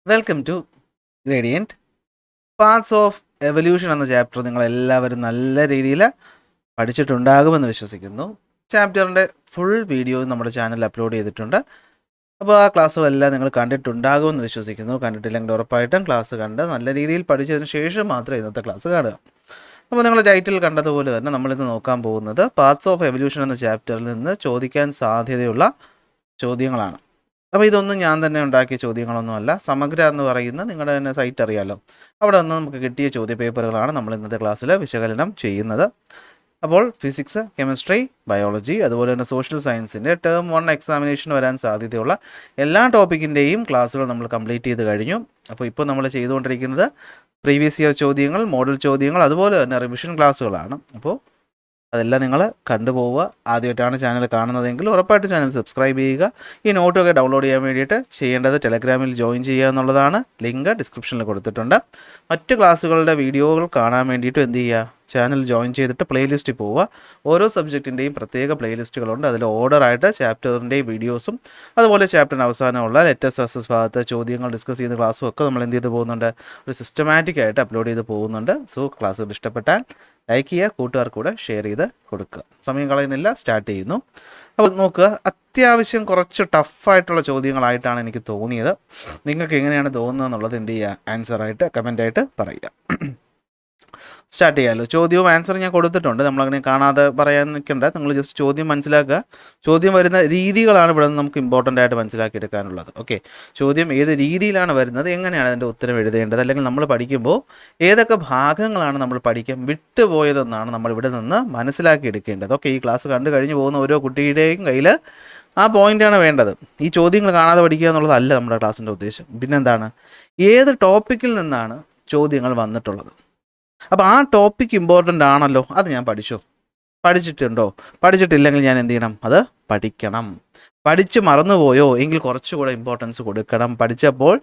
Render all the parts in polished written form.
Welcome to Gradient. Parts of evolution എന്ന chapter നിങ്ങളെല്ലാവരും നല്ല രീതിയിൽ പഠിച്ചിട്ടുണ്ടാകുമെന്ന് വിശ്വസിക്കുന്നു. ചാപ്റ്ററിൻ്റെ ഫുൾ വീഡിയോ നമ്മുടെ ചാനലിൽ അപ്ലോഡ് ചെയ്തിട്ടുണ്ട്. അപ്പോൾ ആ ക്ലാസ്സുകളെല്ലാം നിങ്ങൾ കണ്ടിട്ടുണ്ടാകുമെന്ന് വിശ്വസിക്കുന്നു. കണ്ടിട്ടില്ലെങ്കിൽ ഉറപ്പായിട്ടും ക്ലാസ് കണ്ട് നല്ല രീതിയിൽ പഠിച്ചതിന് ശേഷം മാത്രമേ ഇന്നത്തെ ക്ലാസ് കാണുക. അപ്പോൾ നിങ്ങൾ ടൈറ്റിൽ കണ്ടതുപോലെ തന്നെ നമ്മളിന്ന് നോക്കാൻ പോകുന്നത് പാർട്സ് ഓഫ് എവല്യൂഷൻ എന്ന ചാപ്റ്ററിൽ നിന്ന് ചോദിക്കാൻ സാധ്യതയുള്ള ചോദ്യങ്ങളാണ്. അപ്പോൾ ഇതൊന്നും ഞാൻ തന്നെ ഉണ്ടാക്കിയ ചോദ്യങ്ങളൊന്നുമല്ല. സമഗ്ര എന്ന് പറയുന്ന നിങ്ങളുടെ തന്നെ സൈറ്റ് അറിയാമല്ലോ, അവിടെ നിന്ന് നമുക്ക് കിട്ടിയ ചോദ്യപേപ്പറുകളാണ് നമ്മൾ ഇന്നത്തെ ക്ലാസ്സിൽ വിശകലനം ചെയ്യുന്നത്. അപ്പോൾ ഫിസിക്സ്, കെമിസ്ട്രി, ബയോളജി, അതുപോലെ തന്നെ സോഷ്യൽ സയൻസിൻ്റെ ടേം 1 എക്സാമിനേഷൻ വരാൻ സാധ്യതയുള്ള എല്ലാ ടോപ്പിക്കിൻ്റെയും ക്ലാസ്സുകൾ നമ്മൾ കംപ്ലീറ്റ് ചെയ്ത് കഴിഞ്ഞു. അപ്പോൾ ഇപ്പോൾ നമ്മൾ ചെയ്തുകൊണ്ടിരിക്കുന്നത് പ്രീവിയസ് ഇയർ ചോദ്യങ്ങൾ, മോഡൽ ചോദ്യങ്ങൾ, അതുപോലെ തന്നെ റിവിഷൻ ക്ലാസ്സുകളാണ്. അപ്പോൾ അതെല്ലാം നിങ്ങൾ കണ്ടുപോവുക. ആദ്യമായിട്ടാണ് ചാനൽ കാണുന്നതെങ്കിൽ ഉറപ്പായിട്ട് ചാനൽ സബ്സ്ക്രൈബ് ചെയ്യുക. ഈ നോട്ടൊക്കെ ഡൗൺലോഡ് ചെയ്യാൻ വേണ്ടിയിട്ട് ചെയ്യേണ്ടത് ടെലഗ്രാമിൽ ജോയിൻ ചെയ്യുക എന്നുള്ളതാണ്. ലിങ്ക് ഡിസ്ക്രിപ്ഷനിൽ കൊടുത്തിട്ടുണ്ട്. മറ്റ് ക്ലാസ്സുകളുടെ വീഡിയോകൾ കാണാൻ വേണ്ടിയിട്ട് എന്ത് ചെയ്യുക, ചാനൽ ജോയിൻ ചെയ്തിട്ട് പ്ലേലിസ്റ്റിൽ പോവുക. ഓരോ സബ്ജക്റ്റിൻ്റെയും പ്രത്യേക പ്ലേലിസ്റ്റുകളുണ്ട്. അതിൽ ഓർഡറായിട്ട് ചാപ്റ്ററിൻ്റെയും വീഡിയോസും അതുപോലെ ചാപ്റ്ററിന് അവസാനമുള്ള ലെറ്റർ സക്സസ് ഭാഗത്ത് ചോദ്യങ്ങൾ ഡിസ്കസ് ചെയ്യുന്ന ക്ലാസ്സും ഒക്കെ നമ്മൾ എന്ത് ചെയ്ത് പോകുന്നുണ്ട്, ഒരു സിസ്റ്റമാറ്റിക് ആയിട്ട് അപ്ലോഡ് ചെയ്ത് പോകുന്നുണ്ട്. സോ ക്ലാസ്സുകൾ ഇഷ്ടപ്പെട്ടാൽ ലൈക്ക് ചെയ്യുക, കൂട്ടുകാർക്ക് കൂടെ ഷെയർ ചെയ്ത് കൊടുക്കുക. സമയം കളയുന്നില്ല, സ്റ്റാർട്ട് ചെയ്യുന്നു. അപ്പോൾ നോക്കുക, അത്യാവശ്യം കുറച്ച് ടഫായിട്ടുള്ള ചോദ്യങ്ങളായിട്ടാണ് എനിക്ക് തോന്നിയത്. നിങ്ങൾക്ക് എങ്ങനെയാണ് തോന്നുന്നത് എന്നുള്ളത് എന്ത് ചെയ്യുക, ആൻസറായിട്ട് കമൻ്റായിട്ട് പറയുക. സ്റ്റാർട്ട് ചെയ്യാമല്ലോ. ചോദ്യവും ആൻസറും ഞാൻ കൊടുത്തിട്ടുണ്ട്, നമ്മളങ്ങനെ കാണാതെ പറയാൻ നിൽക്കേണ്ട. നിങ്ങൾ ജസ്റ്റ് ചോദ്യം മനസ്സിലാക്കുക. ചോദ്യം വരുന്ന രീതികളാണ് ഇവിടെ നിന്ന് നമുക്ക് ഇമ്പോർട്ടൻ്റ് ആയിട്ട് മനസ്സിലാക്കിയെടുക്കാനുള്ളത്. ഓക്കെ, ചോദ്യം ഏത് രീതിയിലാണ് വരുന്നത്, എങ്ങനെയാണ് അതിൻ്റെ ഉത്തരം എഴുതേണ്ടത്, അല്ലെങ്കിൽ നമ്മൾ പഠിക്കുമ്പോൾ ഏതൊക്കെ ഭാഗങ്ങളാണ് നമ്മൾ പഠിക്കാൻ വിട്ടുപോയതെന്നാണ് നമ്മൾ ഇവിടെ നിന്ന് മനസ്സിലാക്കിയെടുക്കേണ്ടത്. ഓക്കെ, ഈ ക്ലാസ് കണ്ടു കഴിഞ്ഞ് പോകുന്ന ഓരോ കുട്ടിയുടെയും കയ്യിൽ ആ പോയിൻ്റാണ് വേണ്ടത്. ഈ ചോദ്യങ്ങൾ കാണാതെ പഠിക്കുക എന്നുള്ളതല്ല നമ്മുടെ ക്ലാസ്സിൻ്റെ ഉദ്ദേശം. പിന്നെന്താണ്, ഏത് ടോപ്പിക്കിൽ നിന്നാണ് ചോദ്യങ്ങൾ വന്നിട്ടുള്ളത്. അപ്പോൾ ആ ടോപ്പിക് ഇമ്പോർട്ടൻ്റ് ആണല്ലോ, അത് ഞാൻ പഠിച്ചിട്ടുണ്ടോ, പഠിച്ചിട്ടില്ലെങ്കിൽ ഞാൻ എന്ത് ചെയ്യണം, അത് പഠിക്കണം. പഠിച്ച് മറന്നുപോയോ എങ്കിൽ കുറച്ചുകൂടെ ഇമ്പോർട്ടൻസ് കൊടുക്കണം. പഠിച്ചപ്പോൾ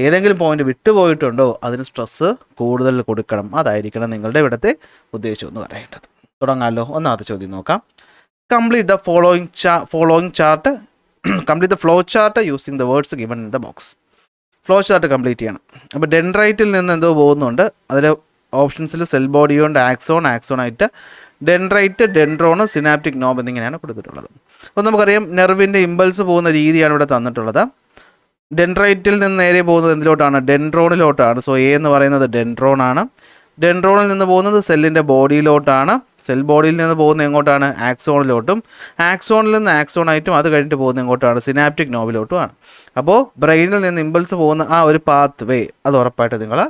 ഏതെങ്കിലും പോയിന്റ് വിട്ടുപോയിട്ടുണ്ടോ അതിന് സ്ട്രെസ്സ് കൂടുതൽ കൊടുക്കണം. അതായിരിക്കണം നിങ്ങളുടെ ഇവിടുത്തെ ഉദ്ദേശം എന്ന് പറയേണ്ടത്. തുടങ്ങാമല്ലോ. ഒന്നാമത്തെ ചോദ്യം നോക്കാം. Complete the following chart complete the flow chart using the words given in the box. Flow chart complete ചെയ്യണം. അപ്പോൾ ഡെൻഡ്രൈറ്റിൽ നിന്ന് എന്തോ പോകുന്നുണ്ട്. അതിൽ ഓപ്ഷൻസിൽ സെൽ ബോഡിയുണ്ട്, ആക്സോണായിട്ട് ഡെൻഡ്രൈറ്റ്, ഡെൻഡ്രോണ്, സിനാപ്റ്റിക് നോബ് എന്നിങ്ങനെയാണ് കൊടുത്തിട്ടുള്ളത്. അപ്പോൾ നമുക്കറിയാം നെർവിൻ്റെ ഇമ്പൾസ് പോകുന്ന രീതിയാണ് ഇവിടെ തന്നിട്ടുള്ളത്. ഡെൻഡ്രൈറ്റിൽ നിന്ന് നേരെ പോകുന്നത് എന്തിലോട്ടാണ്, ഡെൻഡ്രോണിലോട്ടാണ്. സോ എ എന്ന് പറയുന്നത് ഡെൻഡ്രോൺ ആണ്. ഡെൻഡ്രോണിൽ നിന്ന് പോകുന്നത് സെല്ലിൻ്റെ ബോഡിയിലോട്ടാണ്. സെൽ ബോഡിയിൽ നിന്ന് പോകുന്നത് എങ്ങോട്ടാണ്, ആക്സോണിലോട്ടും. ആക്സോണിൽ നിന്ന് ആക്സോണായിട്ടും അത് കഴിഞ്ഞിട്ട് പോകുന്നത് എങ്ങോട്ടാണ്, സിനാപ്റ്റിക് നോബിലോട്ടുമാണ്. അപ്പോൾ ബ്രെയിനിൽ നിന്ന് ഇമ്പൾസ് പോകുന്ന ആ ഒരു പാത്ത് വേ അത് ഉറപ്പായിട്ട് നിങ്ങൾ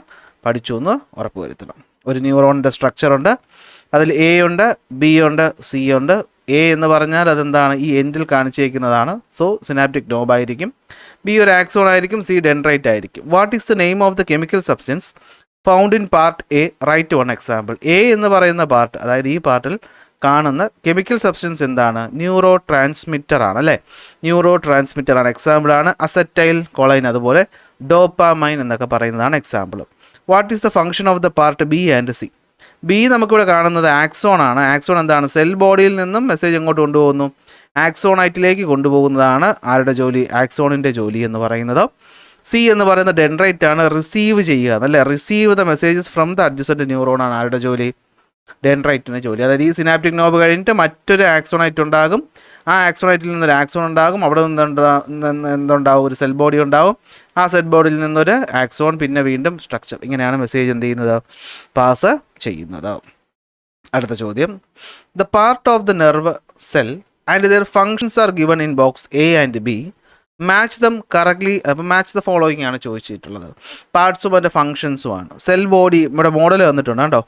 പഠിച്ചു എന്ന് ഉറപ്പ് വരുത്തണം. ഒരു ന്യൂറോണിൻ്റെ സ്ട്രക്ചറുണ്ട്. അതിൽ എ ഉണ്ട്, ബി ഉണ്ട്, സി ഉണ്ട്. എ എന്ന് പറഞ്ഞാൽ അതെന്താണ്, ഈ എൻഡിൽ കാണിച്ചേക്കുന്നതാണ്. സോ സിനാപ്റ്റിക് നോബ് ആയിരിക്കും. ബി ഒരു ആക്സോൺ ആയിരിക്കും. സി ഡെൻഡ്രൈറ്റ് ആയിരിക്കും. What is the name of the chemical substance found in part A, right 1 example. A എന്ന് പറയുന്ന പാർട്ട്, അതായത് ഈ പാർട്ടിൽ കാണുന്ന കെമിക്കൽ സബ്സ്റ്റൻസ് എന്താണ്, ന്യൂറോ ട്രാൻസ്മിറ്റർ ആണ് അല്ലേ, ന്യൂറോ ട്രാൻസ്മിറ്റർ ആണ്. എക്സാമ്പിളാണ് അസറ്റൈൽ കൊളൈൻ, അതുപോലെ ഡോപ്പാമൈൻ എന്നൊക്കെ പറയുന്നതാണ് example. What is the function of the part B and C. B നമുക്കിവിടെ കാണുന്നത് ആക്സോൺ ആണ്. ആക്സോൺ എന്താണ്, സെൽ ബോഡിയിൽ നിന്നും മെസ്സേജ് എങ്ങോട്ട് കൊണ്ടുപോകുന്നു, ആക്സോണൈറ്റിലേക്ക് കൊണ്ടുപോകുന്നതാണ് ആരുടെ ജോലി, ആക്സോണിൻ്റെ ജോലി എന്ന് പറയുന്നത്. സി എന്ന് പറയുന്ന ഡെൻഡ്രൈറ്റ് ആണ്, റിസീവ് ചെയ്യുക എന്നല്ലേ, receive the messages from the adjacent neuron ആണ് ആരുടെ ജോലി, ഡെൻഡ്രൈറ്റിൻ്റെ ജോലി. അതായത് ഈ സിനാപ്റ്റിക് നോബ് കഴിഞ്ഞിട്ട് മറ്റൊരു ആക്സോണൈറ്റ് ഉണ്ടാകും. ആ ആക്സോണൈറ്റിൽ നിന്നൊരു ആക്സോൺ ഉണ്ടാകും. അവിടെ നിന്ന് എന്തുണ്ടാവും, ഒരു സെൽ ബോഡി ഉണ്ടാവും. ആ സെൽ ബോഡിയിൽ നിന്നൊരു ആക്സോൺ, പിന്നെ വീണ്ടും സ്ട്രക്ചർ. ഇങ്ങനെയാണ് മെസ്സേജ് എന്ത് ചെയ്യുന്നത്, പാസ് ചെയ്യുന്നത്. അടുത്ത ചോദ്യം. The part of the nerve cell and their functions are given in box A and B. Match them correctly. അപ്പോൾ മാച്ച് ദ ഫോളോയിങ് ആണ് ചോദിച്ചിട്ടുള്ളത്. പാർട്സും അതിൻ്റെ ഫംഗ്ഷൻസുമാണ്. സെൽ ബോഡി ഇവിടെ മോഡൽ വന്നിട്ടുണ്ട് കേട്ടോ.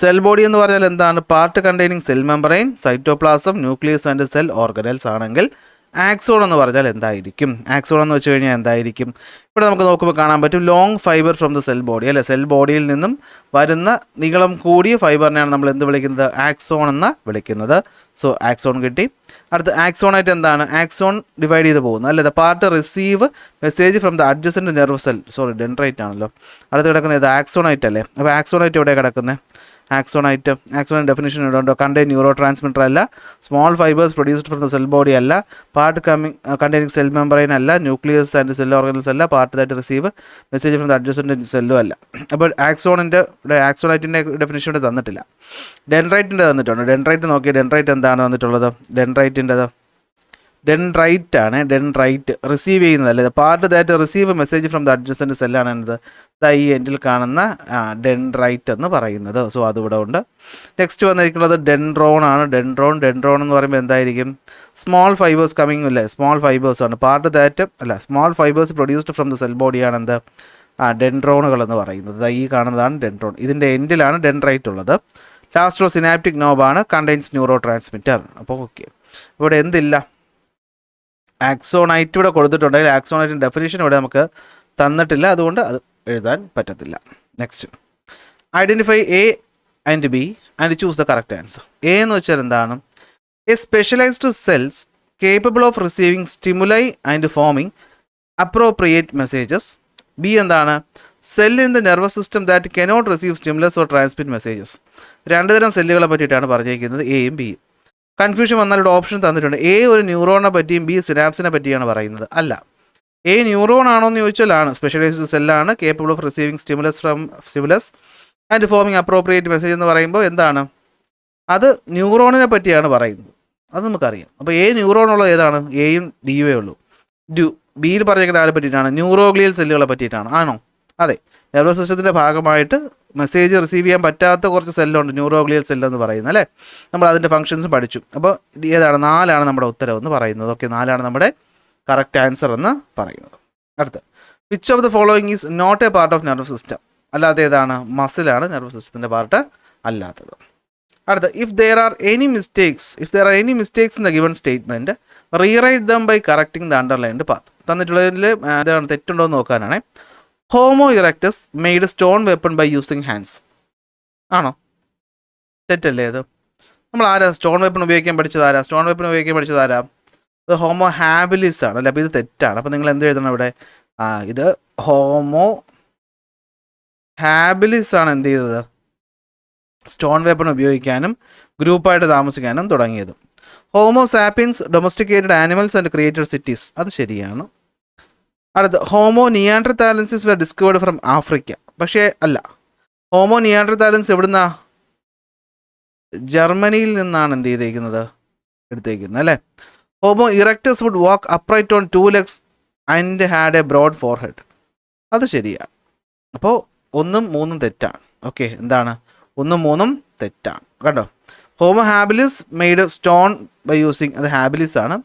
സെൽ ബോഡി എന്ന് പറഞ്ഞാൽ എന്താണ്, part containing cell membrane, cytoplasm, nucleus and cell organelles ആണെങ്കിൽ ആക്സോൺ എന്ന് പറഞ്ഞാൽ എന്തായിരിക്കും, ആക്സോൺ എന്ന് വെച്ച് കഴിഞ്ഞാൽ എന്തായിരിക്കും. ഇവിടെ നമുക്ക് നോക്കുമ്പോൾ കാണാൻ പറ്റും long fibre from the cell body അല്ലേ, സെൽ ബോഡിയിൽ നിന്നും വരുന്ന നീളം കൂടിയ ഫൈബറിനെയാണ് നമ്മൾ എന്ത് വിളിക്കുന്നത്, ആക്സോൺ എന്ന് വിളിക്കുന്നത്. സോ ആക്സോൺ കിട്ടി. അടുത്ത ആക്സോണായിട്ട് എന്താണ്, ആക്സോൺ ഡിവൈഡ് ചെയ്ത് പോകുന്നത് അല്ലേ. The part receive message from the adjacent nerve cell. Sorry, dendrite ആണല്ലോ. അടുത്ത് കിടക്കുന്നത് ഇത് ആക്സോണൈറ്റ് അല്ലേ. അപ്പോൾ ആക്സോണൈറ്റ് എവിടെ കിടക്കുന്നത്, ആക്സോൺ ഡെഫിനിഷൻ ഇടുണ്ടോ? കണ്ടെയ്ൻ ന്യൂറോ ട്രാൻസ്മിറ്റർ അല്ല, small fibres produced from the cell body അല്ല, പാർട്ട് കണ്ടെയ്നിങ് സെൽ മെമ്പറൈൻ അല്ല, ന്യൂക്ലിയസ് ആൻഡ് സെൽ ഓർഗനൽസ് അല്ല, part that receive message from the adjacent സെല്ലും അല്ല. അപ്പോൾ ആക്സോണൈറ്റിൻ്റെ ഡെഫിനിഷൻ ഇവിടെ തന്നിട്ടില്ല. ഡെൻഡ്രൈറ്റിൻ്റെ തന്നിട്ടുണ്ട്. ഡെൻഡ്രൈറ്റ് നോക്കിയാൽ ഡെൻഡ്രൈറ്റ് എന്താണ് തന്നിട്ടുള്ളത്? ഡെൻഡ്രൈറ്റ് ആണ്. ഡെൻഡ്രൈറ്റ് റിസീവ് ചെയ്യുന്നതല്ലേ, part that receive message from the adjacent സെല്ലാണ് എന്ത് ഈ എൻഡിൽ കാണുന്ന ഡെൻഡ്രൈറ്റ് എന്ന് പറയുന്നത്. സോ അതിവിടെ ഉണ്ട്. നെക്സ്റ്റ് വന്നിരിക്കുന്നത് ഡെൻഡ്രോൺ ആണ്. ഡെൻഡ്രോൺ എന്ന് പറയുമ്പോൾ എന്തായിരിക്കും? സ്മോൾ ഫൈബേഴ്സ് കമ്മിങ് അല്ലേ, സ്മോൾ ഫൈബേഴ്സ് ആണ്. പാർട്ട് ദാറ്റ് അല്ല, small fibres produced from the cell ബോഡിയാണ് എന്ത് ഡെൻഡ്രോണുകൾ എന്ന് പറയുന്നത്. ഈ കാണുന്നതാണ് ഡെൻഡ്രോൺ. ഇതിൻ്റെ എൻഡിലാണ് ഡെൻഡ്രൈറ്റ് ഉള്ളത്. ലാസ്റ്റ് സിനാപ്റ്റിക് നോബാണ്, കണ്ടെയ്ൻസ് ന്യൂറോ ട്രാൻസ്മിറ്റർ. അപ്പോൾ ഓക്കെ, ഇവിടെ എന്തില്ല? ആക്സോണൈറ്റ് ഇവിടെ കൊടുത്തിട്ടുണ്ടെങ്കിൽ ആക്സോണൈറ്റിൻ്റെ ഡെഫിനിഷൻ ഇവിടെ നമുക്ക് തന്നിട്ടില്ല, അതുകൊണ്ട് അത് എഴുതാൻ പറ്റത്തില്ല. Next, identify A and B and choose the correct answer. A എന്ന് വെച്ചാൽ എന്താണ്? A specialised cells capable of receiving stimuli and forming appropriate messages. B എന്താണ്? Cell in the nervous system that cannot receive stimulus or transmit messages. രണ്ട് തരം സെല്ലുകളെ പറ്റിയിട്ടാണ് പറഞ്ഞിരിക്കുന്നത്, എയും ബിയും. കൺഫ്യൂഷൻ വന്നാൽ ഇവിടെ ഓപ്ഷൻ തന്നിട്ടുണ്ട്. എ ഒരു ന്യൂറോണിനെ പറ്റിയും ബി സിനാപ്സിനെ പറ്റിയാണ് പറയുന്നത്. അല്ല, എ ന്യൂറോൺ ആണോ എന്ന് ചോദിച്ചാൽ ആണ്. സ്പെഷ്യലൈസ്ഡ് സെല്ലാണ്, capable of receiving stimulus and forming appropriate message എന്ന് പറയുമ്പോൾ എന്താണ്? അത് ന്യൂറോണിനെ പറ്റിയാണ് പറയുന്നത്, അത് നമുക്കറിയാം. അപ്പോൾ എ ന്യൂറോൺ ഉള്ളത് ഏതാണ്? എയും ഡിയുവേ ഉള്ളൂ. ബിയിൽ പറഞ്ഞിരിക്കുന്ന ആരെ പറ്റിയിട്ടാണ്? ന്യൂറോഗ്ലിയൽ സെല്ലുകളെ പറ്റിയിട്ടാണ്. ആണോ? അതെ, നെർവസ് സിസ്റ്റത്തിൻ്റെ ഭാഗമായിട്ട് മെസ്സേജ് റിസീവ് ചെയ്യാൻ പറ്റാത്ത കുറച്ച് സെല്ലുണ്ട്, ന്യൂറോഗ്ലിയൽ സെല്ലെന്ന് പറയുന്നത് അല്ലേ. നമ്മൾ അതിൻ്റെ ഫംഗ്ഷൻസ് പഠിച്ചു. അപ്പോൾ ഏതാണ്? 4 നമ്മുടെ ഉത്തരം എന്ന് പറയുന്നത്. ഓക്കെ, 4 നമ്മുടെ കറക്റ്റ് ആൻസർ എന്ന് പറയുന്നത്. അടുത്ത്, which of the following is not a part of nervous system. അല്ലാതെ ഏതാണ്? മസിലാണ് നെർവസ് സിസ്റ്റത്തിൻ്റെ പാർട്ട് അല്ലാത്തത്. അടുത്ത്, if there are any mistakes in the given statement rewrite them by correcting the underlined part. തന്നിട്ടുള്ളതിൽ ഏതാണ് തെറ്റുണ്ടോ എന്ന് നോക്കാനാണ്. Homo erectus made stone weapon by using hands. ആണോ? തെറ്റല്ലേ അത്? നമ്മൾ ആരാ സ്റ്റോൺ വെപ്പൺ ഉപയോഗിക്കാൻ പഠിച്ചത്? ആരാ? അത് ഹോമോ ഹാബിലിസ് ആണ് അല്ലേ. അപ്പോൾ ഇത് തെറ്റാണ്. അപ്പോൾ നിങ്ങൾ എന്ത് എഴുതണം ഇവിടെ? ഇത് ഹോമോ ഹാബിലിസ് ആണ് എന്ത് ചെയ്തത്? സ്റ്റോൺ വെപ്പൺ ഉപയോഗിക്കാനും ഗ്രൂപ്പായിട്ട് താമസിക്കാനും തുടങ്ങിയത്. Homo sapiens domesticated animals and created cities. അത് ശരിയാണ്. അടുത്ത്, Homo neanderthalensis were discovered from Africa. പക്ഷേ അല്ല, ഹോമോ നിയാൻഡർതാലൻസ് എവിടുന്നാ? ജർമ്മനിയിൽ നിന്നാണ് എന്ത് ചെയ്തേക്കുന്നത്? എടുത്തേക്കുന്നത് അല്ലേ. Homo erectus would walk upright on 2 legs and had a broad forehead. അത് ശരിയാണ്. അപ്പോൾ 1ഉം 3ഉം തെറ്റാണ്. ഓക്കെ, എന്താണ്? 1ഉം 3ഉം തെറ്റാണ്. കണ്ടോ? Homo habilis made stone by using, അത് ഹാബിലിസ് ആണ്.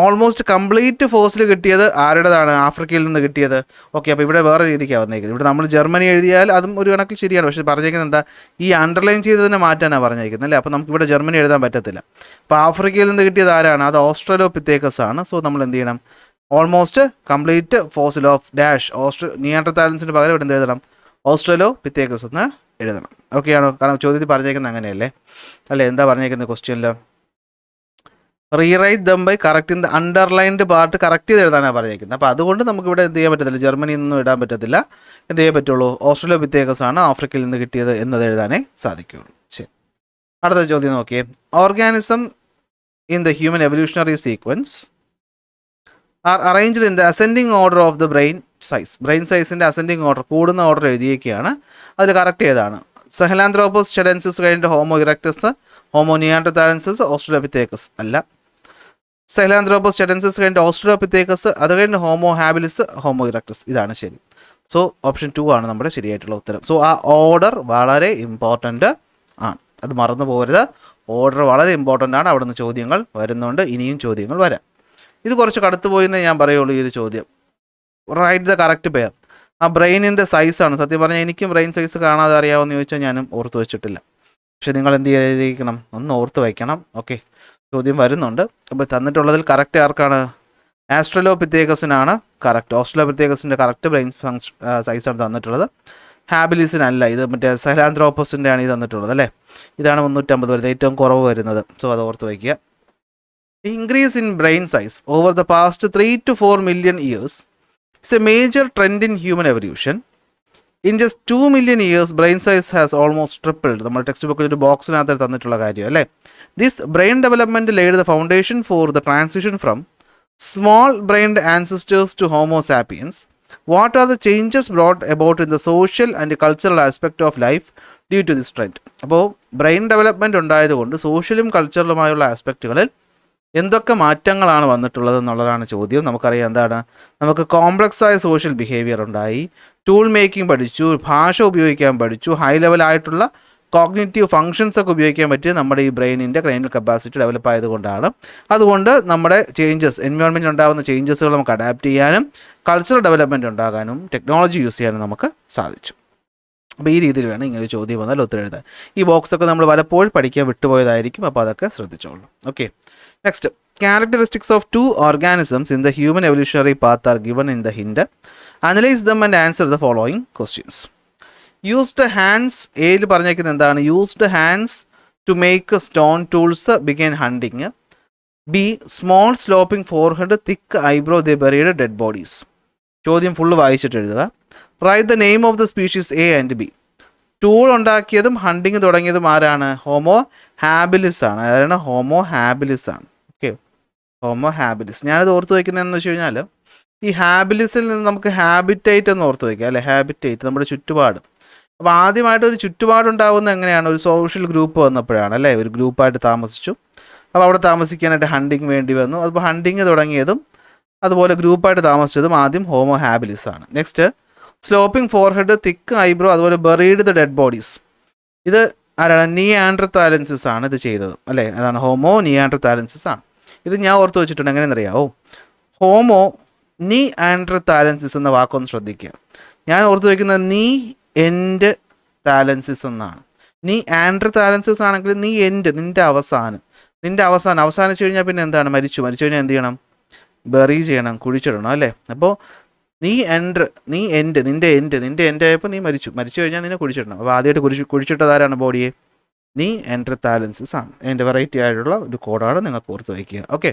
ഓൾമോസ്റ്റ് കംപ്ലീറ്റ് ഫോസിൽ കിട്ടിയത് ആരുടേതാണ്? ആഫ്രിക്കയിൽ നിന്ന് കിട്ടിയത്. ഓക്കെ, അപ്പോൾ ഇവിടെ വേറെ രീതിക്കാണ് വന്നേക്കുന്നത്. ഇവിടെ നമ്മൾ ജർമ്മനി എഴുതിയാൽ അതും ഒരു കണക്കിൽ ശരിയാണ്. പക്ഷേ പറഞ്ഞേക്കുന്നത് എന്താ? ഈ അണ്ടർലൈൻ ചെയ്തതിനെ മാറ്റാനാണ് പറഞ്ഞേക്കുന്നത് അല്ലേ. അപ്പോൾ നമുക്ക് ഇവിടെ ജർമ്മനി എഴുതാൻ പറ്റത്തില്ല. അപ്പോൾ ആഫ്രിക്കയിൽ നിന്ന് കിട്ടിയത് ആരാണ്? അത് ഓസ്ട്രലോപിത്തേക്കസ് ആണ്. സോ നമ്മൾ എന്ത് ചെയ്യണം? Almost complete fossil of dash നിയാൻഡർതാലൻസിന് പകരം ഇവിടെ എന്ത് എഴുതണം? ഓസ്ട്രലോപിത്തേക്കസ് എന്ന് എഴുതണം. ഓക്കെ ആണോ? കാരണം ചോദ്യത്തിൽ പറഞ്ഞേക്കുന്നത് അങ്ങനെയല്ലേ അല്ലേ. എന്താ പറഞ്ഞേക്കുന്നത് question? Rewrite them by correcting the underlined part correct ചെയ്ത് എഴുതാനാണ് പറഞ്ഞേക്കുന്നത്. അപ്പോൾ അതുകൊണ്ട് നമുക്കിവിടെ എന്ത് ചെയ്യാൻ പറ്റത്തില്ല? ജർമ്മനിയിൽ നിന്നും ഇടാൻ പറ്റത്തില്ല. എന്ത് ചെയ്യാൻ പറ്റുള്ളൂ? ഓസ്ട്രലോപിത്തേക്കസ് ആണ് ആഫ്രിക്കയിൽ നിന്ന് കിട്ടിയത് എന്നത് എഴുതാനേ സാധിക്കുകയുള്ളൂ. ശരി, അടുത്ത ചോദ്യം നോക്കിയേ. Organism in the human evolutionary sequence are arranged in the ascending order of the brain സൈസിൻ്റെ അസെൻഡിങ് ഓർഡർ, കൂടുന്ന ഓർഡർ എഴുതിയൊക്കെയാണ്. അതിൽ കറക്റ്റ് ഏതാണ്? സഹലാന്ത്രോപ്പസ് ചെഡൻസിസ് കഴിഞ്ഞിട്ട് Homo erectus, Homo neanderthalensis, Australopithecus അല്ല. സഹലാന്ത്രോപ്പസ് ചെഡൻസിസ് കഴിഞ്ഞിട്ട് ഓസ്ട്രലോപിത്തേക്കസ്, അത് കഴിഞ്ഞ് ഹോമോ ഹാബിലിസ്, ഹോമോ ഇറക്ടസ്. ഇതാണ് ശരി. സോ ഓപ്ഷൻ 2 ആണ് നമ്മുടെ ശരിയായിട്ടുള്ള ഉത്തരം. സോ ആ ഓർഡർ വളരെ ഇമ്പോർട്ടൻ്റ് ആണ്, അത് മറന്നു പോകരുത്. ഓർഡർ വളരെ ഇമ്പോർട്ടൻ്റ് ആണ്. അവിടെ നിന്ന് ചോദ്യങ്ങൾ വരുന്നുണ്ട്, ഇനിയും ചോദ്യങ്ങൾ വരാം. ഇത് കുറച്ച് കടുത്തു പോയെന്നേ ഞാൻ പറയുള്ളൂ. ഈ ഒരു ചോദ്യം റൈറ്റ് ദ കറക്റ്റ് പെയർ. ആ ബ്രെയിനിൻ്റെ സൈസാണ്. സത്യം പറഞ്ഞാൽ എനിക്കും ബ്രെയിൻ സൈസ് കാണാതെ അറിയാമെന്ന് ചോദിച്ചാൽ ഞാനും ഓർത്ത് വെച്ചിട്ടില്ല. പക്ഷെ നിങ്ങൾ എന്ത് ചെയ്തിരിക്കണം? ഒന്ന് ഓർത്ത് വയ്ക്കണം. ഓക്കെ, ചോദ്യം വരുന്നുണ്ട്. അപ്പോൾ തന്നിട്ടുള്ളതിൽ കറക്റ്റ് ആർക്കാണ്? ആസ്ട്രലോപിത്തേക്കസിനാണ് കറക്റ്റ്. ഓസ്ട്രലോപിത്തേക്കസിൻ്റെ കറക്റ്റ് ബ്രെയിൻ സൈസാണ് തന്നിട്ടുള്ളത്. ഹാബിലിസിനല്ല. ഇത് മറ്റേ സഹലാന്ത്രോപ്പസിൻ്റെ ആണ് ഇത് തന്നിട്ടുള്ളത് അല്ലേ. ഇതാണ് 350 വരുന്നത്, ഏറ്റവും കുറവ് വരുന്നത്. സോ അത് ഓർത്ത് വയ്ക്കുക. Increase in brain size over the past 3 to 4 million years is a major trend in human evolution. In just 2 million years brain size has almost tripled. നമ്മൾ ടെക്സ്റ്റ് ബുക്കിൽ ഒരു ബോക്സിനകത്ത് തന്നിട്ടുള്ള കാര്യം അല്ലേ. This brain development laid the foundation for the transition from small brained ancestors to Homo sapiens. What are the changes brought about in the social and cultural aspect of life due to this trend? അപ്പോൾ brain development ഉണ്ടായതുകൊണ്ട് സോഷ്യലും കൾച്ചറലുമായുള്ള ആസ്പെക്റ്റുകളിൽ എന്തൊക്കെ മാറ്റങ്ങളാണ് വന്നിട്ടുള്ളത് എന്നുള്ളതാണ് ചോദ്യം. നമുക്കറിയാം എന്താണ്, നമുക്ക് കോംപ്ലക്സ് ആയ സോഷ്യൽ ബിഹേവിയർ ഉണ്ടായി, ടൂൾ മേക്കിംഗ് പഠിച്ചു, ഭാഷ ഉപയോഗിക്കാൻ പഠിച്ചു, ഹൈ ലെവലായിട്ടുള്ള കോഗ്നിറ്റീവ് ഫങ്ഷൻസ് ഒക്കെ ഉപയോഗിക്കാൻ പറ്റിയ നമ്മുടെ ഈ ബ്രെയിനിൻ്റെ ക്രൈനൽ കപ്പാസിറ്റി ഡെവലപ്പ് ആയതുകൊണ്ടാണ്. അതുകൊണ്ട് നമ്മുടെ ചേഞ്ചസ്, എൻവയോൺമെൻറ്റിൽ ഉണ്ടാകുന്ന ചേഞ്ചസുകൾ നമുക്ക് അഡാപ്റ്റ് ചെയ്യാനും കൾച്ചറൽ ഡെവലപ്മെൻറ്റ് ഉണ്ടാകാനും ടെക്നോളജി യൂസ് ചെയ്യാനും നമുക്ക് സാധിച്ചു. അപ്പോൾ ഈ രീതിയിൽ വേണം ഇങ്ങനെ ഒരു ചോദ്യം വന്നാൽ ഉത്തരം എഴുതാൻ. ഈ ബോക്സൊക്കെ നമ്മൾ പലപ്പോഴും പഠിക്കാൻ വിട്ടുപോയതായിരിക്കും, അപ്പോൾ അതൊക്കെ ശ്രദ്ധിച്ചോളൂ. Okay, next. Characteristics of 2 organisms in the human evolutionary path are given in the hint. Analyze them and answer the following questions. Used hands, ഏതിൽ പറഞ്ഞേക്കുന്നത് എന്താണ്? Used hands to make stone tools began hunting. B, small sloping forehead thick eyebrow they buried dead bodies. ചോദ്യം full വായിച്ചിട്ട് എഴുതുക. Write the name of the species A and B. Tool ഉണ്ടാക്കിയതും hunting തുടങ്ങിയതും ആരാണ്? Homo habilis ആണ്. ആരാണ്? Homo habilis ആണ്. Okay, Homo habilis. ഞാനത് ഓർത്ത് വയ്ക്കുന്നതെന്ന് വെച്ച് കഴിഞ്ഞാൽ, ഈ ഹാബിലിസിൽ നിന്ന് നമുക്ക് ഹാബിറ്റേറ്റ് എന്ന് ഓർത്ത് വയ്ക്കുക അല്ലേ. ഹാബിറ്റേറ്റ് നമ്മുടെ ചുറ്റുപാട്. അപ്പോൾ ആദ്യമായിട്ട് ഒരു ചുറ്റുപാടുണ്ടാകുന്ന എങ്ങനെയാണ്? ഒരു സോഷ്യൽ ഗ്രൂപ്പ് വന്നപ്പോഴാണ് അല്ലേ. ഒരു ഗ്രൂപ്പായിട്ട് താമസിച്ചു, അപ്പോൾ അവിടെ താമസിക്കാനായിട്ട് ഹണ്ടിങ് വേണ്ടി വന്നു. അപ്പോൾ ഹണ്ടിങ് തുടങ്ങിയതും അതുപോലെ ഗ്രൂപ്പായിട്ട് താമസിച്ചതും ആദ്യം ഹോമോ ഹാബിലിസ് ആണ്. Next, sloping forehead thick eyebrow അതുപോലെ ബറീഡ് ദ ഡെഡ് ബോഡീസ്. ഇത് ആരാണ്? നിയാൻഡർതാലൻസിസ് ആണ് ഇത് ചെയ്തത് അല്ലേ. അതാണ് ഹോമോ നിയാൻഡർതാലൻസിസ് ആണ്. ഇത് ഞാൻ ഓർത്ത് വെച്ചിട്ടുണ്ട്. എങ്ങനെയെന്നറിയാവോ? ഹോമോ നിയാൻഡർതാലൻസിസ് എന്ന വാക്കൊന്ന് ശ്രദ്ധിക്കുക. ഞാൻ ഓർത്ത് വയ്ക്കുന്നത് നീ എൻഡ് താലൻസിസ് എന്നാണ്. നീ ആൻഡർതാലൻസിസ് ആണെങ്കിൽ നീ എൻഡ്, നിൻ്റെ അവസാനിച്ചു കഴിഞ്ഞാൽ പിന്നെ എന്താണ്? മരിച്ചു കഴിഞ്ഞാൽ എന്ത് ചെയ്യണം? ബറി ചെയ്യണം, കുഴിച്ചിടണം അല്ലേ. അപ്പോൾ നീ എൻഡ്, നിൻ്റെ എൻഡ് ആയപ്പോൾ നീ മരിച്ചു കഴിഞ്ഞാൽ നിന്നെ കുഴിച്ചിടണം. അപ്പോൾ ആദ്യമായിട്ട് കുഴിച്ചിട്ടതാരാണ്? ബോഡിയെ. നീ ആൻഡർതാലൻസിസ് ആണ്. അതിൻ്റെ വെറൈറ്റി ആയിട്ടുള്ള ഒരു കോഡാണ് നിങ്ങൾക്ക് ഓർത്ത് വയ്ക്കുക. ഓക്കെ,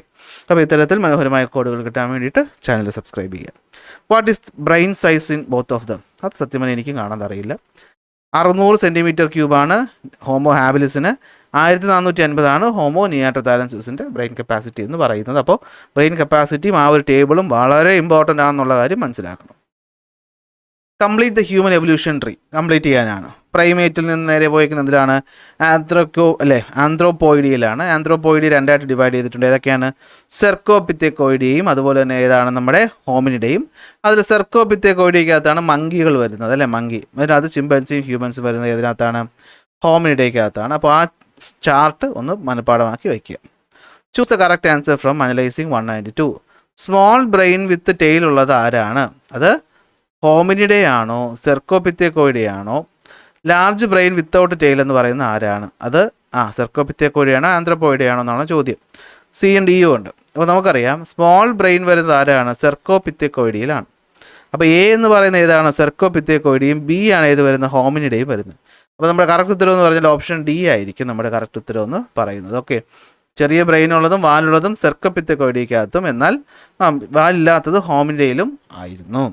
അപ്പോൾ ഇത്തരത്തിൽ മനോഹരമായ കോഡുകൾ കിട്ടാൻ വേണ്ടിയിട്ട് ചാനൽ സബ്സ്ക്രൈബ് ചെയ്യുക. What is brain size in both of them? അത് സത്യം പറഞ്ഞാൽ എനിക്കും കാണാൻ അറിയില്ല. 600 cm³ ഹോമോ ഹാബിലിസിന്, 1450 ഹോമോ നിയാൻഡർതാലൻസിസിൻ്റെ ബ്രെയിൻ കപ്പാസിറ്റി എന്ന് പറയുന്നത്. അപ്പോൾ ബ്രെയിൻ കപ്പാസിറ്റിയും ആ ഒരു ടേബിളും വളരെ ഇമ്പോർട്ടൻ്റ് ആണെന്നുള്ള കാര്യം മനസ്സിലാക്കണം. Complete the human evolution tree complete ചെയ്യാനാണ്. പ്രൈമേറ്റിൽ നിന്ന് നേരെ പോയിരിക്കുന്ന എന്തിലാണ്? ആന്ത്രോപോയിഡിയിലാണ്. ആന്ത്രോപോയിഡി രണ്ടായിട്ട് ഡിവൈഡ് ചെയ്തിട്ടുണ്ട്. ഏതൊക്കെയാണ്? സെർക്കോപിത്തേക്കോയിഡിയും അതുപോലെ തന്നെ ഏതാണ്? നമ്മുടെ ഹോമിനിഡയും. അതിൽ സെർക്കോപിത്തേക്കോയിഡിക്കകത്താണ് മങ്കികൾ വരുന്നത് അല്ലേ. മങ്കി അതിനകത്ത് ചിമ്പൻസിയും ഹ്യൂമൻസും വരുന്നത് ഏതിനകത്താണ്? ഹോമിനിഡയ്ക്കകത്താണ്. അപ്പോൾ ആ ചാർട്ട് ഒന്ന് മനഃപ്പാടമാക്കി വയ്ക്കുക. Choose the correct answer from analysing 192. Small brain with tail ഉള്ളത് ആരാണ്? അത് ഹോമിനിഡേ ആണോ സെർക്കോപിത്തേക്കോയിഡിയാണോ? ലാർജ് ബ്രെയിൻ വിത്തൗട്ട് ടെയിൽ എന്ന് പറയുന്ന ആരാണ്? അത് സെർക്കോപിത്തേക്കോയിഡിയാണോ ആന്ത്രോപോയിഡിയാണോ എന്നാണ് ചോദ്യം. സി ആൻഡ് ഇയും ഉണ്ട്. അപ്പോൾ നമുക്കറിയാം സ്മോൾ ബ്രെയിൻ വരുന്നത് ആരാണ്? സെർക്കോപിത്തേക്കോയിഡിയിലാണ്. അപ്പോൾ എ എന്ന് പറയുന്ന ഏതാണ്? സെർക്കോപിത്തേക്കോയിഡിയും. ബി ആണ് ഏത് വരുന്നത്? ഹോമിനിഡയും വരുന്നത്. അപ്പോൾ നമ്മുടെ കറക്റ്റ് ഉത്തരം എന്ന് പറഞ്ഞാൽ ഓപ്ഷൻ ഡി ആയിരിക്കും നമ്മുടെ കറക്റ്റ് ഉത്തരം എന്ന് പറയുന്നത്. ഓക്കെ, ചെറിയ ബ്രെയിനുള്ളതും വാലുള്ളതും സെർക്കോപിത്തേക്കോയിഡിക്കകത്തും, എന്നാൽ വാലില്ലാത്തത് ഹോമിനിഡയിലും ആയിരുന്നു.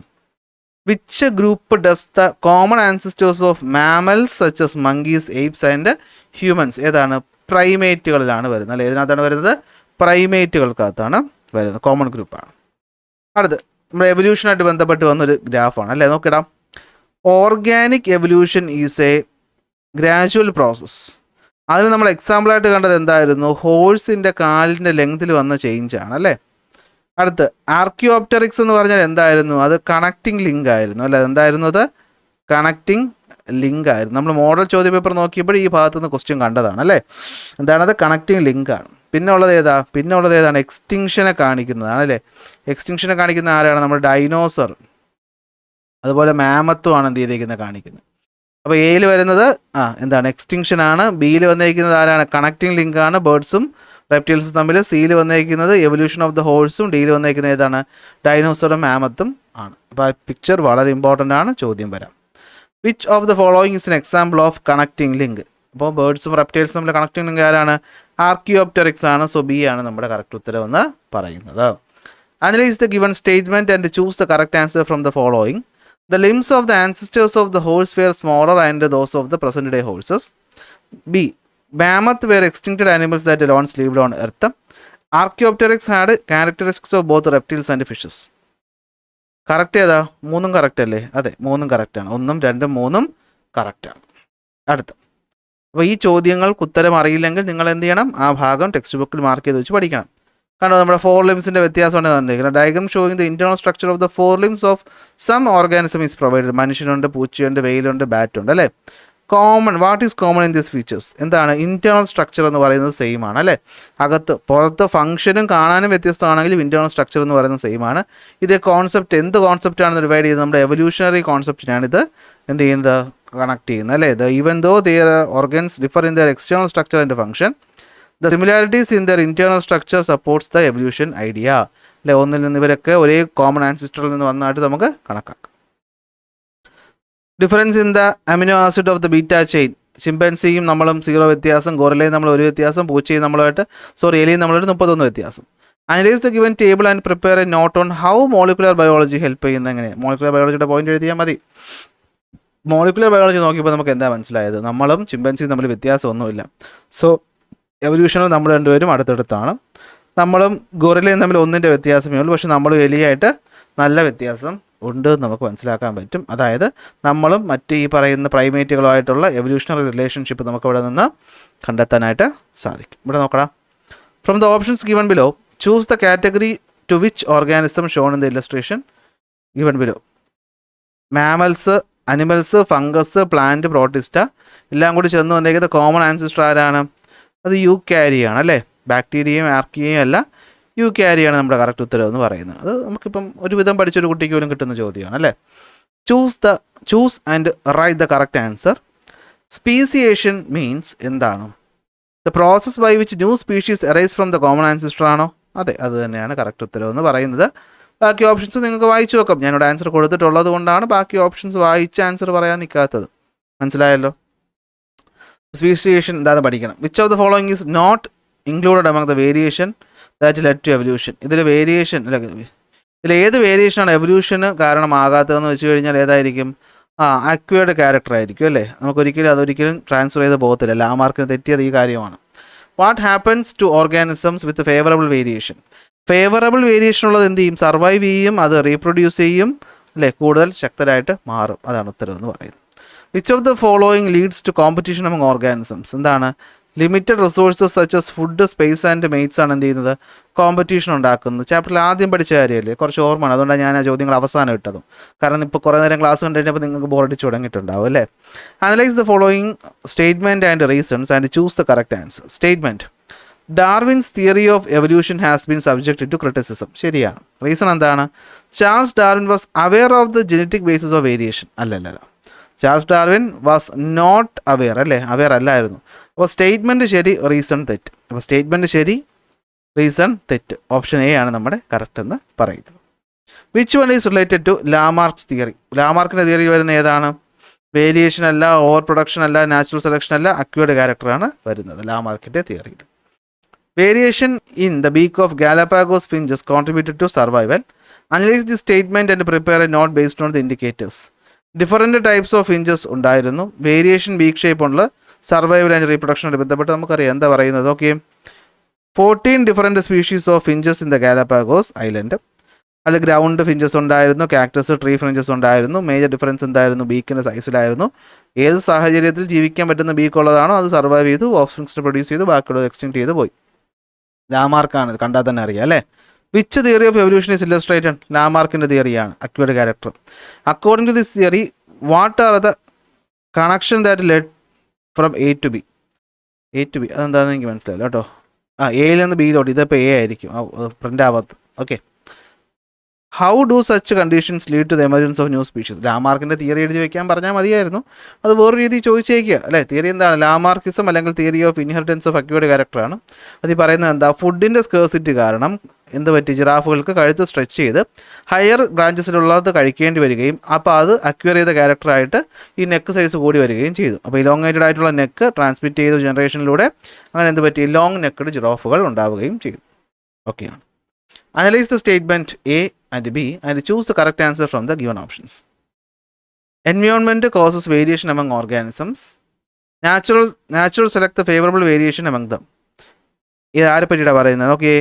Which group does the common ancestors of mammals such as monkeys, apes and humans? ഏതാണ്? പ്രൈമേറ്റുകളിലാണ് വരുന്നത് അല്ലേ. ഇതിനകത്താണ് വരുന്നത്? പ്രൈമേറ്റുകൾക്കകത്താണ് വരുന്നത്. കോമൺ ഗ്രൂപ്പാണ്. അടുത്ത് നമ്മുടെ എവല്യൂഷനായിട്ട് ബന്ധപ്പെട്ട് വന്നൊരു ഗ്രാഫാണ് അല്ലേ. നോക്കിടാം. Organic evolution is a gradual process. അതിന് നമ്മൾ എക്സാമ്പിളായിട്ട് കണ്ടത് എന്തായിരുന്നു? ഹോഴ്സിൻ്റെ കാലിൻ്റെ ലെങ്തിൽ വന്ന ചേഞ്ചാണ് അല്ലേ. അടുത്ത് ആർക്കിയോപ്റ്ററിക്സ് എന്ന് പറഞ്ഞാൽ എന്തായിരുന്നു? അത് കണക്റ്റിംഗ് ലിങ്ക് ആയിരുന്നു അല്ലേ. എന്തായിരുന്നു? അത് കണക്റ്റിംഗ് ലിങ്ക് ആയിരുന്നു. നമ്മൾ മോഡൽ ചോദ്യപേപ്പർ നോക്കിയപ്പോൾ ഈ ഭാഗത്തുനിന്ന് ക്വസ്റ്റ്യൻ കണ്ടതാണ് അല്ലേ. എന്താണത്? കണക്റ്റിംഗ് ലിങ്ക് ആണ്. പിന്നെ ഉള്ളത് ഏതാണ്? എക്സ്റ്റിങ്ഷനെ കാണിക്കുന്നതാണ് അല്ലേ. എക്സ്റ്റിങ്ഷനെ കാണിക്കുന്ന ആരാണ്? നമ്മുടെ ഡൈനോസർ അതുപോലെ മാമത്തുമാണ് എന്ത് ചെയ്തിരിക്കുന്നത് കാണിക്കുന്നത്. അപ്പോൾ എയിൽ വരുന്നത് എന്താണ്? എക്സ്റ്റിങ്ഷൻ ആണ്. ബിയിൽ വന്നിരിക്കുന്നത് ആരാണ്? കണക്റ്റിംഗ് ലിങ്ക് ആണ്, ബേർഡ്സും റെപ്റ്റൈൽസും തമ്മിൽ. സിയിൽ വന്നിരിക്കുന്നത് എവല്യൂഷൻ ഓഫ് ദ ഹോഴ്സും. ഡിയിൽ വന്നിരിക്കുന്നത് ഏതാണ്? ഡൈനോസറും മാമത്തും ആണ്. അപ്പോൾ ആ പിക്ചർ വളരെ ഇമ്പോർട്ടൻ്റ് ആണ്, ചോദ്യം വരാം. Which of the following is an example of connecting link? അപ്പോൾ ബേർഡ്സും റെപ്റ്റൈൽസും തമ്മിൽ കണക്റ്റിംഗ് ലിങ്ക് ആരാണ്? ആർക്കിയോപ്റ്ററിക്സ് ആണ്. സോ ബി ആണ് നമ്മുടെ കറക്റ്റ് ഉത്തരം എന്ന് പറയുന്നത്. Analyse the given statement and choose the correct answer from the following. The limbs of the ancestors of the horse were smaller and those of the present day horses. B. Mammoth were extincted animals that once lived on earth. Archaeopteryx had characteristics of both reptiles and fishes. Correct ഏതാ? മൂന്നും correct അല്ലേ? അതെ, മൂന്നും കറക്റ്റാണ്. 1, 2, 3 കറക്റ്റാണ്. അടുത്ത, അപ്പോൾ ഈ ചോദ്യങ്ങൾക്ക് ഉത്തരം അറിയില്ലെങ്കിൽ നിങ്ങൾ എന്ത് ചെയ്യണം? ആ ഭാഗം ടെക്സ്റ്റ് ബുക്കിൽ മാർക്ക് ചെയ്ത് വെച്ച് പഠിക്കണം. കാരണം നമ്മുടെ 4 limbsൻ്റെ വ്യത്യാസമാണ് കണ്ടിരിക്കുന്നത്. Diagram showing the internal structure of the 4 limbs of some organism is provided. മനുഷ്യനുണ്ട്, പൂച്ചയുണ്ട്, വെയിലുണ്ട്, ബാറ്റുണ്ട് അല്ലേ? Common, what is common in these features? എന്താണ്? ഇന്റേണൽ സ്ട്രക്ചർ എന്ന് പറയുന്നത് സെയിം ആണ് അല്ലേ? അകത്ത് പുറത്ത് ഫംഗ്ഷനും കാണാനും വ്യത്യസ്തമാണെങ്കിലും ഇന്റേണൽ സ്ട്രക്ചർ എന്ന് പറയുന്നത് സെയിം ആണ്. ഇത് കോൺസെപ്റ്റ് എന്ത് കോൺസെപ്റ്റാണെന്ന് ഡിവൈഡ് ചെയ്ത് നമ്മുടെ എവല്യൂഷണറി കോൺസെപ്റ്റിനാണ് ഇത് എന്ത് ചെയ്യുന്നത്? കണക്ട് ചെയ്യുന്നത് അല്ലേ? Even though their organs differ in their external structure and function, the similarities in their internal structure supports the evolution idea അല്ലേ? ഒന്നിൽ നിന്ന് ഇവരൊക്കെ ഒരേ കോമൺ ആൻസിസ്റ്ററിൽ നിന്ന് വന്നതായിട്ട് നമുക്ക് കണക്കാക്കാം. Difference in the amino acid of the beta chain. ചിമ്പൻസിയും നമ്മളും 0 വ്യത്യാസം, ഗോറിലയും നമ്മൾ 1 വ്യത്യാസം, പൂച്ചയും നമ്മളുമായിട്ട് എലിയും നമ്മളായിട്ട് 31 വ്യത്യാസം. Analyse the given table and prepare a note on how molecular biology help ചെയ്യുന്നത്. എങ്ങനെ? മോളിക്കുലർ ബയോളജിയുടെ പോയിന്റ് എഴുതിയാൽ മതി. മോളിക്കുലർ ബയോളജി നോക്കിയപ്പോൾ നമുക്ക് എന്താ മനസ്സിലായത്? നമ്മളും ചിമ്പൻസിയും തമ്മിൽ വ്യത്യാസമൊന്നുമില്ല. സോ എവല്യൂഷനിൽ നമ്മൾ രണ്ടുപേരും അടുത്തടുത്താണ്. നമ്മളും ഗൊറിലയും തമ്മിൽ 1ൻ്റെ വ്യത്യാസമേ ഉള്ളൂ. പക്ഷെ നമ്മളും എലിയായിട്ട് നല്ല വ്യത്യാസം ഉണ്ട് എന്ന് നമുക്ക് മനസ്സിലാക്കാൻ പറ്റും. അതായത് നമ്മളും മറ്റ് ഈ പറയുന്ന പ്രൈമേറ്റുകളുമായിട്ടുള്ള എവല്യൂഷണറി റിലേഷൻഷിപ്പ് നമുക്ക് ഇവിടെ നിന്ന് കണ്ടെത്താനായിട്ട് സാധിക്കും. ഇവിടെ നോക്കണം. From the options given below choose the category two which organism shown in the illustration given below. Mammals, animals, fungus, plant, protista എല്ലാം കൂടി ചെന്ന് വന്നേക്കുന്നത് കോമൺ ആൻസിസ്റ്റർ ആരാണ്? അത് യൂക്യാരിയാണ് അല്ലേ? ബാക്ടീരിയയും ആർക്കിയയും അല്ല, യൂക്യാരിയാണ് നമ്മുടെ കറക്റ്റ് ഉത്തരം എന്ന് പറയുന്നത്. അത് നമുക്കിപ്പം ഒരുവിധം പഠിച്ചൊരു കുട്ടിക്ക് പോലും കിട്ടുന്ന ചോദ്യമാണ് അല്ലേ? Choose and write the correct answer. Speciation means എന്താണ്? The process by which new species arise from the common ancestor ആണോ? അതെ, അത് തന്നെയാണ് കറക്റ്റ് ഉത്തരം എന്ന് പറയുന്നത്. ബാക്കി ഓപ്ഷൻസ് നിങ്ങൾക്ക് വായിച്ചു നോക്കാം. ഞാനിവിടെ ആൻസർ കൊടുത്തിട്ടുള്ളത് കൊണ്ടാണ് ബാക്കി ഓപ്ഷൻസ് വായിച്ച് ആൻസർ പറയാൻ നിൽക്കാത്തത്. മനസ്സിലായല്ലോ? സ്പീസിയേഷൻ എന്താണെന്ന് പഠിക്കണം. Which of the following is not included among the variation that lead to evolution. ഇതിൽ വേരിയേഷൻ ഏത് വേരിയേഷനാണ് എവല്യൂഷന് കാരണമാകാത്തതെന്ന് വെച്ച് കഴിഞ്ഞാൽ ഏതായിരിക്കും? അക്വേർഡ് ക്യാരക്ടർ ആയിരിക്കും അല്ലേ? അതൊരിക്കലും ട്രാൻസ്ഫർ ചെയ്ത് പോകത്തില്ല. ലാമാർക്കിന് തെറ്റിയത് ഈ കാര്യമാണ്. What happens to organisms with favourable variation? Favourable variation ഉള്ളത് എന്ത് ചെയ്യും? സർവൈവ് ചെയ്യും, അത് റീപ്രൊഡ്യൂസ് ചെയ്യും അല്ലേ? കൂടുതൽ ശക്തരായിട്ട് മാറും. അതാണ് ഉത്തരം എന്ന് പറയുന്നത്. Which of the following leads to competition among organisms? എന്താണ്? Limited resources such as food, space and mates ആണ് എന്ത് ചെയ്യുന്നത്? കോമ്പറ്റീഷൻ ഉണ്ടാക്കുന്നത്. ചാപ്റ്ററിൽ ആദ്യം പഠിച്ച കാര്യമല്ലേ? കുറച്ച് ഓർമ്മയാണ്. അതുകൊണ്ടാണ് ഞാൻ ആ ചോദ്യങ്ങൾ അവസാനം ഇട്ടതും. കാരണം ഇപ്പോൾ കുറേ നേരം ക്ലാസ് കണ്ടുകഴിഞ്ഞപ്പോൾ നിങ്ങൾക്ക് ബോറടിച്ച് തുടങ്ങിയിട്ടുണ്ടാവും അല്ലേ? Analyse the following statement and reasons and choose the correct answer. Statement: Darwin's theory of evolution has been subjected to criticism. ശരിയാണ്. റീസൺ എന്താണ്? Charles Darwin was aware of the genetic basis of variation. അല്ലല്ല, Charles Darwin was not aware അല്ലേ? Aware അല്ലായിരുന്നു. അപ്പോൾ statement ശരി, reason തെറ്റ്. അപ്പോൾ statement ശരി, റീസൺ തെറ്റ്. ഓപ്ഷൻ എ ആണ് നമ്മുടെ കറക്റ്റ് എന്ന് പറയുന്നത്. Which one is related to Lamarck's theory? ലാമാർക്കിൻ്റെ തിയറി വരുന്ന ഏതാണ്? വേരിയേഷൻ അല്ല, ഓവർ പ്രൊഡക്ഷൻ അല്ല, നാച്ചുറൽ സെലക്ഷൻ അല്ല, അക്വേർഡ് ക്യാരക്ടറാണ് വരുന്നത് ലാമാർക്കിൻ്റെ തിയറിയിൽ. Variation in the beak of Galapagos finches contributed to survival. Analyse the statement and prepare a note based on the indicators. Different types of finches ഉണ്ടായിരുന്നു. Variation beak shape ഉള്ള survival and റീപ്രൊഡക്ഷനുമായി ബന്ധപ്പെട്ട് നമുക്കറിയാം. എന്താ പറയുന്നത്? Okay, 14 different species of finches in the Galapagos island. അതിൽ ground finches ഉണ്ടായിരുന്നു, cactus, tree finches ഉണ്ടായിരുന്നു. മേജർ ഡിഫറൻസ് എന്തായിരുന്നു? ബീക്കിൻ്റെ സൈസിലായിരുന്നു. ഏത് സാഹചര്യത്തിൽ ജീവിക്കാൻ പറ്റുന്ന ബീക്ക് ഉള്ളതാണോ അത് സർവൈവ് ചെയ്തു, ഓഫ്സ്പ്രിങ്സിനെ പ്രൊഡ്യൂസ് ചെയ്തു, ബാക്കിയുള്ളത് എക്സ്റ്റെൻഡ് ചെയ്ത് പോയി. ലാമാർക്കാണ്, കണ്ടാൽ തന്നെ അറിയാം അല്ലേ? Which theory of evolution is illustrated? ലാമാർക്കിൻ്റെ തിയറിയാണ്, acquired character. According to this theory what are the connection that led from A to B? അതെന്താണെന്ന് എനിക്ക് മനസ്സിലായില്ല കേട്ടോ. എയിൽ നിന്ന് ബിയിലോട്ട്, ഇതിപ്പോൾ എ ആയിരിക്കും, പ്രിൻ്റ് ആവാത്ത. Okay, how do such conditions lead to the emergence of new species? ലാമാർക്കിൻ്റെ തിയറി എഴുതി വയ്ക്കാൻ പറഞ്ഞാൽ മതിയായിരുന്നു. അത് വേറെ രീതി ചോദിച്ചേക്കുക അല്ലേ? തിയറി എന്താണ്? ലാമാർക്കിസം അല്ലെങ്കിൽ theory of inheritance of acquired ക്യാരക്ടറാണ്. അത് ഈ പറയുന്നത് എന്താ? ഫുഡിൻ്റെ സ്കേഴ്സിറ്റി കാരണം എന്ത് പറ്റി? ജിറാഫുകൾക്ക് കഴുത്ത് സ്ട്രെച്ച് ചെയ്ത് ഹയർ ബ്രാഞ്ചസിലുള്ളത് കഴിക്കേണ്ടി വരികയും അപ്പോൾ അത് അക്വയർ ചെയ്ത ക്യാരക്ടറായിട്ട് ഈ നെക്ക് സൈസ് കൂടി വരികയും ചെയ്തു. അപ്പോൾ ഇലോങ്ങേറ്റഡ് ആയിട്ടുള്ള നെക്ക് ട്രാൻസ്മിറ്റ് ചെയ്ത ജനറേഷനിലൂടെ അങ്ങനെ എന്ത് പറ്റി? ലോങ് നെക്കഡ് ജിറാഫുകൾ ഉണ്ടാവുകയും ചെയ്തു. ഓക്കെയാണ്. Analyze the statement A and B and choose the correct answer from the given options. Environment causes variation among organisms. Natural select the favourable variation among them. ഇത് ആരെ പറ്റിയിട്ടാണ് പറയുന്നത്? Okay,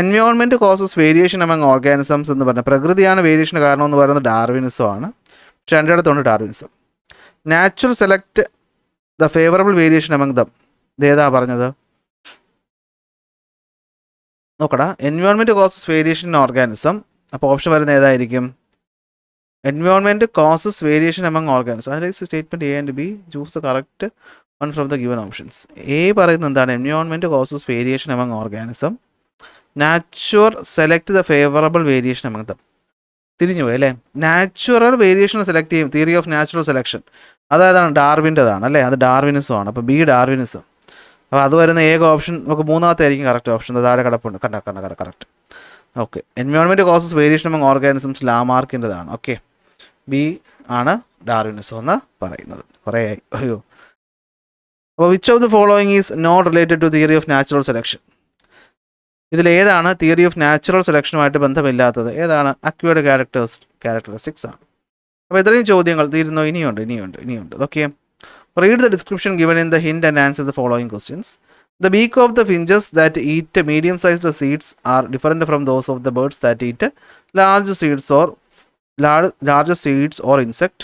environment causes variation among organisms എന്ന് പറഞ്ഞാൽ പ്രകൃതിയാണ് variation കാരണം എന്ന് പറയുന്നത് ഡാർവിനിസമാണ്. പക്ഷെ എൻ്റെ അടുത്തുണ്ട് Darwinism. Natural select the favourable variation among them, ഇതേതാ പറഞ്ഞത്? നോക്കടാ, environment causes variation in organism. അപ്പോൾ ഓപ്ഷൻ വരുന്നത് ഏതായിരിക്കും? Environment causes variation among organisms. അതായത് statement A and B, choose the correct one from the given options. A പറയുന്നത് എന്താണ്? Environment causes variation among organism. Natural select the favourable variation among them. തിരിഞ്ഞു പോയി അല്ലേ? Natural variation select ചെയ്യും, theory of natural selection. അതായതാണ് ഡാർവിൻ്റെതാണ് അല്ലേ? അത് ഡാർവിനിസമാണ്. അപ്പോൾ B Darwinism. അപ്പോൾ അത് വരുന്ന ഏക ഓപ്ഷൻ നമുക്ക് മൂന്നാമത്തെ ആയിരിക്കും കറക്റ്റ് ഓപ്ഷൻ. താഴെ കിടപ്പുണ്ട്, correct. Okay, environment causes variation among organisms ലാമാർക്കിൻ്റെതാണ്. ഓക്കെ, ബി ആണ് ഡാർവിനിസം എന്ന് പറയുന്നത്. കുറേ ആയി, അയ്യോ. അപ്പോൾ which of the following is not related to theory of natural selection? ഇതിലേതാണ് തിയറി ഓഫ് നാച്ചുറൽ സെലക്ഷനുമായിട്ട് ബന്ധമില്ലാത്തത്? ഏതാണ്? അക്വേർഡ് ക്യാരക്ടറിസ്റ്റിക്സ് ആണ്. അപ്പോൾ ഇത്രയും ചോദ്യങ്ങൾ തീരുന്നു. ഇനിയുണ്ട്. Okay, read the description given in the hint and answer the following questions. The beak of the finches that eat medium-sized seeds are different from those of the birds that eat large seeds or insect.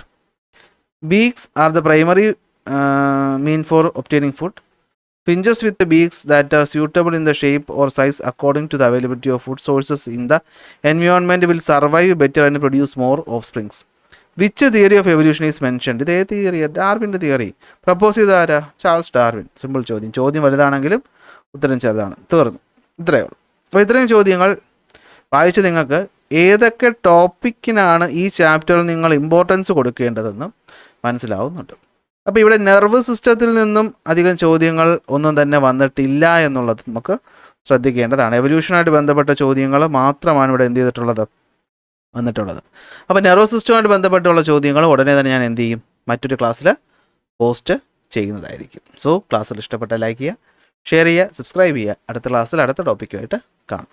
Beaks are the primary mean for obtaining food. Finches with the beaks that are suitable in the shape or size according to the availability of food sources in the environment will survive better and produce more offsprings. Which theory of evolution is mentioned? ഇതേ theory, ഡാർവിൻ്റെ theory. Propose ചെയ്ത ആരാ? Charles Darwin. Simple ചോദ്യം. ചോദ്യം വലുതാണെങ്കിലും ഉത്തരം ചെറുതാണ്. തീർന്നു. ഇത്രയേ ഉള്ളൂ. അപ്പോൾ ഇത്രയും ചോദ്യങ്ങൾ വായിച്ച് നിങ്ങൾക്ക് ഏതൊക്കെ ടോപ്പിക്കിനാണ് ഈ ചാപ്റ്ററിൽ നിങ്ങൾ ഇമ്പോർട്ടൻസ് കൊടുക്കേണ്ടതെന്ന് മനസ്സിലാവുന്നുണ്ട്. അപ്പോൾ ഇവിടെ നെർവസ് സിസ്റ്റത്തിൽ നിന്നും അധികം ചോദ്യങ്ങൾ ഒന്നും തന്നെ വന്നിട്ടില്ല എന്നുള്ളത് നമുക്ക് ശ്രദ്ധിക്കേണ്ടതാണ്. എവല്യൂഷനായിട്ട് ബന്ധപ്പെട്ട ചോദ്യങ്ങൾ മാത്രമാണ് ഇവിടെ എന്ത് ചെയ്തിട്ടുള്ളത്? വന്നിട്ടുള്ളത്. അപ്പോൾ നെർവസ് സിസ്റ്റവുമായിട്ട് ബന്ധപ്പെട്ടുള്ള ചോദ്യങ്ങൾ ഉടനെ തന്നെ ഞാൻ എന്ത് ചെയ്യും? മറ്റൊരു ക്ലാസ്സിൽ പോസ്റ്റ് ചെയ്യുന്നതായിരിക്കും. സോ ക്ലാസ്സിൽ ഇഷ്ടപ്പെട്ട ലൈക്ക് ചെയ്യുക, ഷെയർ ചെയ്യുക, സബ്സ്ക്രൈബ് ചെയ്യുക. അടുത്ത ക്ലാസ്സിൽ അടുത്ത ടോപ്പിക്കുമായിട്ട് കാണാം.